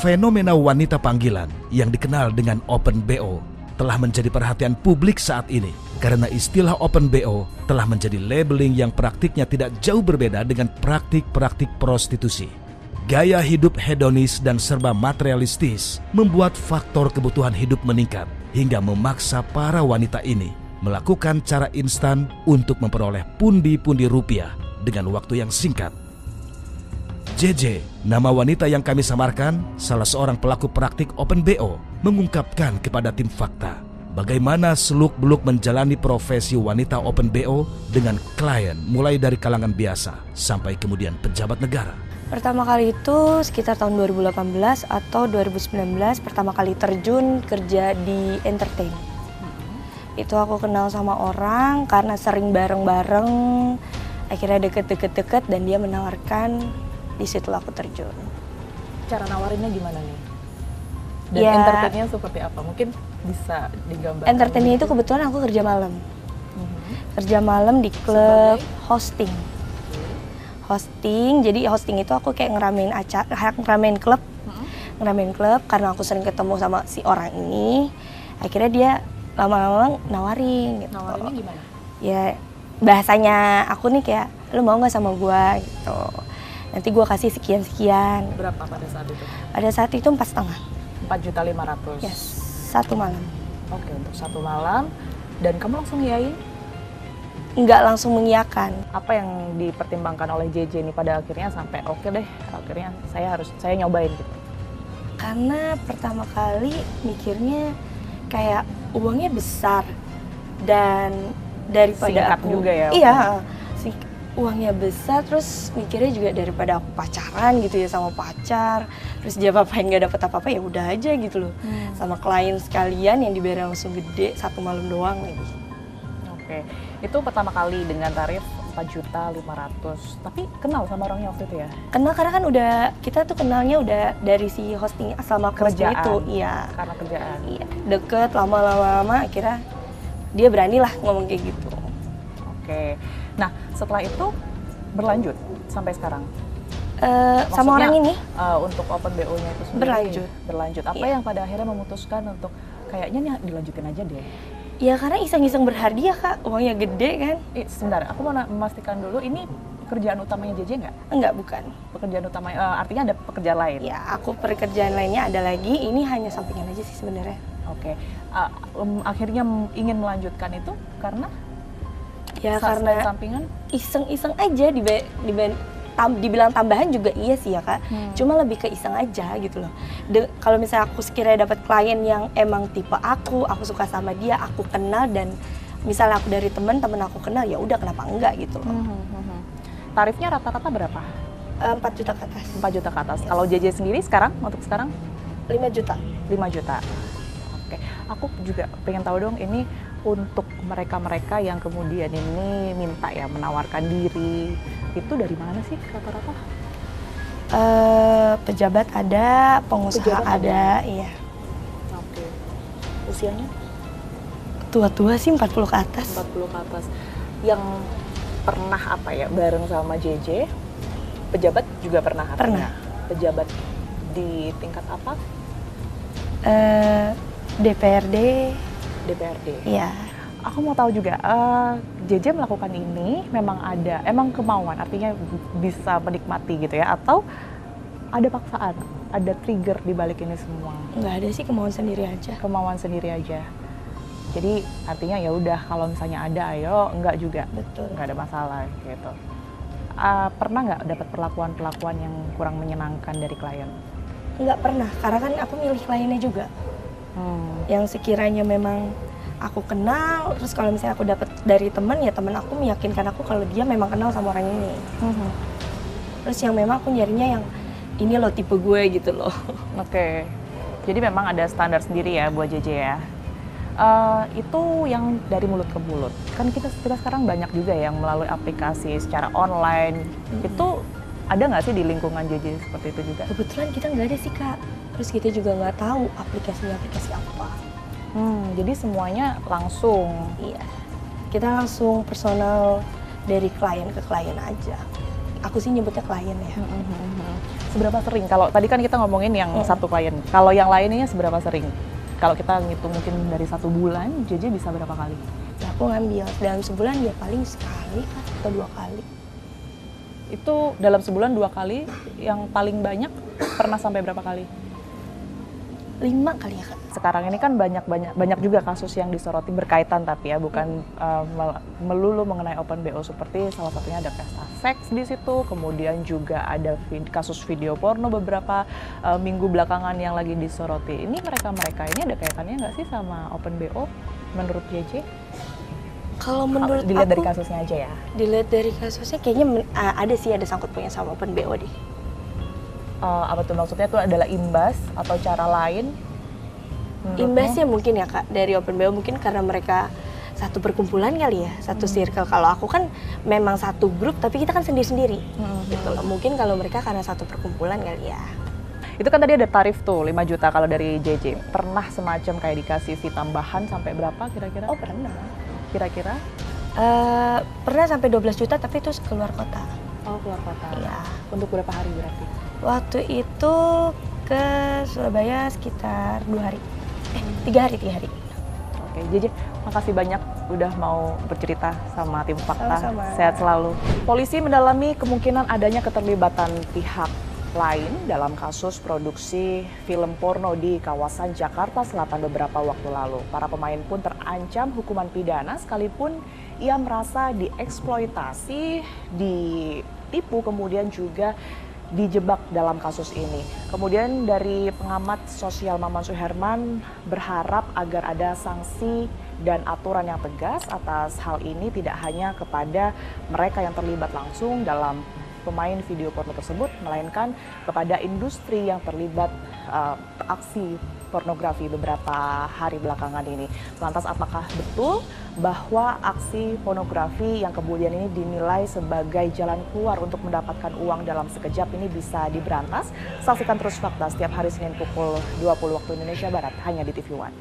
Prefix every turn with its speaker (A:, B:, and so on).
A: Fenomena wanita panggilan yang dikenal dengan Open BO telah menjadi perhatian publik saat ini karena istilah Open BO telah menjadi labeling yang praktiknya tidak jauh berbeda dengan praktik-praktik prostitusi. Gaya hidup hedonis dan serba materialistis membuat faktor kebutuhan hidup meningkat hingga memaksa para wanita ini melakukan cara instan untuk memperoleh pundi-pundi rupiah dengan waktu yang singkat. JJ, nama wanita yang kami samarkan, salah seorang pelaku praktik Open BO, mengungkapkan kepada tim Fakta bagaimana seluk-beluk menjalani profesi wanita Open BO dengan klien mulai dari kalangan biasa sampai kemudian pejabat negara.
B: Pertama kali itu sekitar tahun 2018 atau 2019 pertama kali terjun kerja di entertain. Itu aku kenal sama orang karena sering bareng-bareng, akhirnya deket-deket dan dia menawarkan, di situ aku terjun.
C: Cara nawarinnya gimana nih? Dan
B: Ya,
C: entertainnya seperti apa? Mungkin bisa digambarkan.
B: entertainnya itu kebetulan aku kerja malam. Kerja malam di klub hosting. Jadi hosting itu aku kayak ngeramein acara, ngeramein klub. Ngeramein klub karena aku sering ketemu sama si orang ini. Akhirnya dia lama-lama nawarin gitu.
C: Nawarinnya gimana?
B: Ya bahasanya aku nih kayak, lu mau nggak sama gua gitu. Nanti gua kasih sekian-sekian.
C: Berapa pada saat itu?
B: Pada saat itu 4,5.
C: 4.500.000.
B: Yes, satu malam.
C: Oke, untuk satu malam. Dan kamu langsung yain?
B: Nggak langsung mengiyakan.
C: Apa yang dipertimbangkan oleh JJ nih pada akhirnya sampai oke deh, akhirnya saya nyobain gitu.
B: Karena pertama kali mikirnya kayak uangnya besar dan daripada
C: Singkat
B: aku
C: juga ya?
B: Iya, uangnya besar, terus mikirnya juga daripada aku pacaran gitu ya sama pacar, terus dia apa-apain nggak dapet apa-apa, ya udah aja gitu loh. Sama klien sekalian yang dibayar langsung gede, satu malam doang lagi.
C: Oke, itu pertama kali dengan tarif 4.500.000. Tapi kenal sama orangnya waktu itu ya?
B: Kenal karena kan kita tuh kenalnya udah dari si hosting sama hosting itu. Iya.
C: Karena kerjaan.
B: Iya, deket lama akhirnya dia beranilah ngomong kayak gitu.
C: Oke, nah setelah itu berlanjut sampai sekarang?
B: Sama orang ini
C: Untuk Open BO-nya itu sendiri berlanjut. Apa
B: Iya.
C: yang pada akhirnya memutuskan untuk kayaknya nih dilanjutin aja deh?
B: ya karena iseng-iseng berhadiah Kak, uangnya gede kan.
C: Sebentar, aku mau memastikan dulu, ini pekerjaan utamanya JJ nggak?
B: Enggak, bukan.
C: Pekerjaan utama, artinya ada pekerjaan lain?
B: Ya aku pekerjaan lainnya ada lagi, ini hanya sampingan aja sih sebenarnya.
C: Oke, akhirnya ingin melanjutkan itu karena?
B: Ya
C: Selain
B: karena
C: sampingan?
B: iseng-iseng aja, dibilang tambahan juga iya sih ya Kak. Cuma lebih ke iseng aja gitu loh. Kalau misalnya aku sekiranya dapat klien yang emang tipe aku suka sama dia, aku kenal, dan misalnya aku dari temen aku kenal, ya udah kenapa enggak gitu loh.
C: Tarifnya rata-rata berapa?
B: 4 juta ke atas.
C: 4 juta ke atas. Kalau JJ sendiri sekarang, untuk sekarang?
B: 5 juta.
C: 5 juta. Oke, aku juga pengen tahu dong, ini untuk mereka-mereka yang kemudian ini minta ya menawarkan diri, itu dari mana sih rata-rata?
B: Pejabat ada, pengusaha ada, iya.
C: Oke. Usianya?
B: Tua-tua sih 40 ke atas.
C: 40 ke atas. Yang pernah apa ya bareng sama JJ, pejabat juga pernah?
B: Pernah.
C: Pejabat di tingkat apa?
B: DPRD.
C: DPRD.
B: Iya.
C: Aku mau tahu juga, JJ melakukan ini emang kemauan, artinya bisa menikmati gitu ya, atau ada paksaan, ada trigger di balik ini semua?
B: Nggak ada sih, kemauan sendiri aja.
C: Kemauan sendiri aja. Jadi artinya ya udah, kalau misalnya ada ayo, enggak juga.
B: Betul.
C: Nggak ada masalah gitu. Pernah nggak dapat perlakuan yang kurang menyenangkan dari klien?
B: Nggak pernah, karena kan aku milih kliennya juga. Yang sekiranya memang aku kenal, terus kalau misalnya aku dapat dari teman, ya teman aku meyakinkan aku kalau dia memang kenal sama orang ini. Terus yang memang aku nyarinya yang ini loh tipe gue gitu loh.
C: Oke. Jadi memang ada standar sendiri ya buat JJ ya. Itu yang dari mulut ke mulut. Kan kita sekarang banyak juga yang melalui aplikasi secara online. Itu ada nggak sih di lingkungan JJ seperti itu juga?
B: Kebetulan kita nggak ada sih Kak. Terus kita juga nggak tahu aplikasinya aplikasi apa.
C: Jadi semuanya langsung?
B: Iya. Kita langsung personal dari klien ke klien aja. aku sih nyebutnya klien ya.
C: Seberapa sering? Kalau tadi kan kita ngomongin yang satu klien, kalau yang lainnya seberapa sering? Kalau kita ngitung mungkin dari 1 bulan, JJ bisa berapa kali?
B: Nah, aku ngambil dalam sebulan ya paling sekali atau 2 kali.
C: Itu dalam sebulan 2 kali, yang paling banyak pernah sampai berapa kali?
B: 5 kali ya Kak.
C: Sekarang ini kan banyak juga kasus yang disoroti berkaitan, tapi ya bukan melulu mengenai Open BO, seperti salah satunya ada pesta seks di situ, kemudian juga ada kasus video porno beberapa minggu belakangan yang lagi disoroti. Ini mereka ini ada kaitannya nggak sih sama Open BO menurut JJ?
B: Kalau menurut
C: Dilihat
B: aku,
C: dari kasusnya aja ya.
B: dilihat dari kasusnya kayaknya ada sangkut pautnya sama Open BO deh.
C: Apa tuh maksudnya tuh adalah imbas atau cara lain?
B: Imbasnya mungkin ya Kak, dari Open BO mungkin karena mereka satu perkumpulan kali ya, satu circle. Kalau aku kan memang satu grup tapi kita kan sendiri-sendiri gitu loh. Mungkin kalau mereka karena satu perkumpulan kali ya.
C: Itu kan tadi ada tarif tuh 5 juta kalau dari JJ. Pernah semacam kayak dikasih fee tambahan sampai berapa kira-kira?
B: Oh pernah.
C: Kira-kira?
B: Pernah sampai 12 juta tapi itu keluar kota.
C: Oh, keluar kota.
B: Iya.
C: Untuk berapa hari berarti?
B: Waktu itu ke Surabaya sekitar 2 hari. 3 hari.
C: Oke, JJ, makasih banyak udah mau bercerita sama tim Fakta.
B: Sama-sama.
C: Sehat selalu. Polisi mendalami kemungkinan adanya keterlibatan pihak lain dalam kasus produksi film porno di kawasan Jakarta Selatan beberapa waktu lalu. Para pemain pun terancam hukuman pidana sekalipun ia merasa dieksploitasi, ditipu, kemudian juga dijebak dalam kasus ini. Kemudian dari pengamat sosial Maman Suherman berharap agar ada sanksi dan aturan yang tegas atas hal ini, tidak hanya kepada mereka yang terlibat langsung dalam pemain video porno tersebut, melainkan kepada industri yang terlibat aksi pornografi beberapa hari belakangan ini. Lantas apakah betul bahwa aksi pornografi yang kemudian ini dinilai sebagai jalan keluar untuk mendapatkan uang dalam sekejap ini bisa diberantas? Saksikan terus Fakta setiap hari Senin pukul 20 waktu Indonesia Barat hanya di TV One.